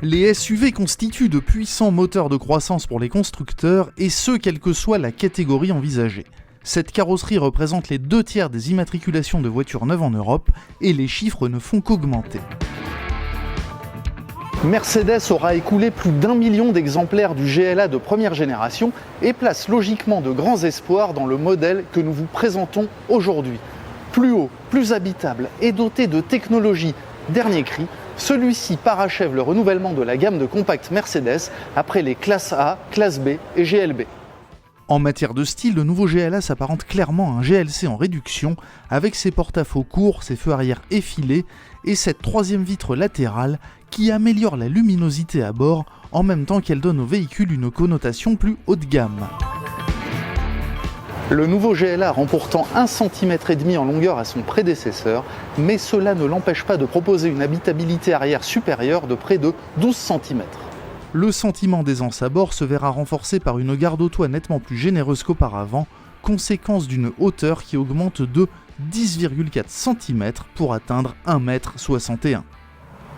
Les SUV constituent de puissants moteurs de croissance pour les constructeurs, et ce, quelle que soit la catégorie envisagée. Cette carrosserie représente les 2/3 des immatriculations de voitures neuves en Europe, et les chiffres ne font qu'augmenter. Mercedes aura écoulé plus d'1 million d'exemplaires du GLA de première génération et place logiquement de grands espoirs dans le modèle que nous vous présentons aujourd'hui. Plus haut, plus habitable et doté de technologies dernier cri, celui-ci parachève le renouvellement de la gamme de compacts Mercedes après les classes A, classe B et GLB. En matière de style, le nouveau GLA s'apparente clairement à un GLC en réduction, avec ses porte-à-faux courts, ses feux arrière effilés et cette troisième vitre latérale qui améliore la luminosité à bord en même temps qu'elle donne au véhicule une connotation plus haut de gamme. Le nouveau GLA remportant 1,5 cm en longueur à son prédécesseur, mais cela ne l'empêche pas de proposer une habitabilité arrière supérieure de près de 12 cm. Le sentiment d'aisance à bord se verra renforcé par une garde au toit nettement plus généreuse qu'auparavant, conséquence d'une hauteur qui augmente de 10,4 cm pour atteindre 1,61 m.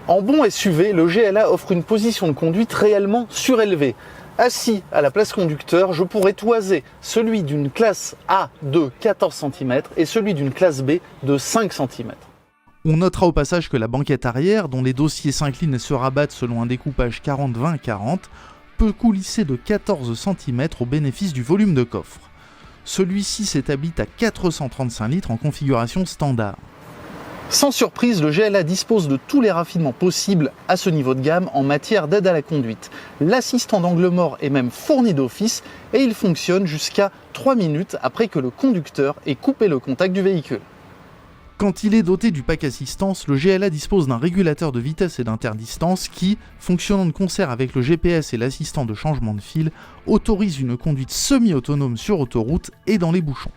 En bon SUV, le GLA offre une position de conduite réellement surélevée. Assis à la place conducteur, je pourrais toiser celui d'une classe A de 14 cm et celui d'une classe B de 5 cm. On notera au passage que la banquette arrière, dont les dossiers s'inclinent et se rabattent selon un découpage 40-20-40, peut coulisser de 14 cm au bénéfice du volume de coffre. Celui-ci s'établit à 435 litres en configuration standard. Sans surprise, le GLA dispose de tous les raffinements possibles à ce niveau de gamme en matière d'aide à la conduite. L'assistant d'angle mort est même fourni d'office et il fonctionne jusqu'à 3 minutes après que le conducteur ait coupé le contact du véhicule. Quand il est doté du pack assistance, le GLA dispose d'un régulateur de vitesse et d'interdistance qui, fonctionnant de concert avec le GPS et l'assistant de changement de fil, autorise une conduite semi-autonome sur autoroute et dans les bouchons.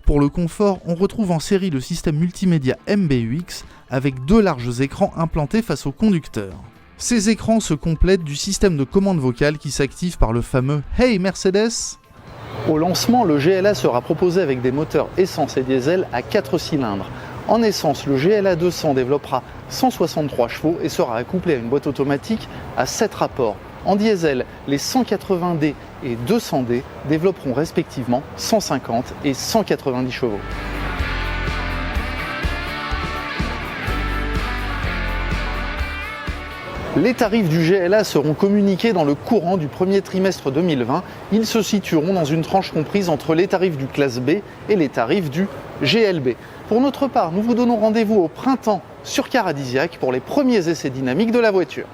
Pour le confort, on retrouve en série le système multimédia MBUX avec 2 larges écrans implantés face au conducteur. Ces écrans se complètent du système de commande vocale qui s'active par le fameux « Hey Mercedes !». Au lancement, le GLA sera proposé avec des moteurs essence et diesel à 4 cylindres. En essence, le GLA 200 développera 163 chevaux et sera accouplé à une boîte automatique à 7 rapports. En diesel, les 180D et 200D développeront respectivement 150 et 190 chevaux. Les tarifs du GLA seront communiqués dans le courant du premier trimestre 2020. Ils se situeront dans une tranche comprise entre les tarifs du classe B et les tarifs du GLB. Pour notre part, nous vous donnons rendez-vous au printemps sur Caradisiac pour les premiers essais dynamiques de la voiture.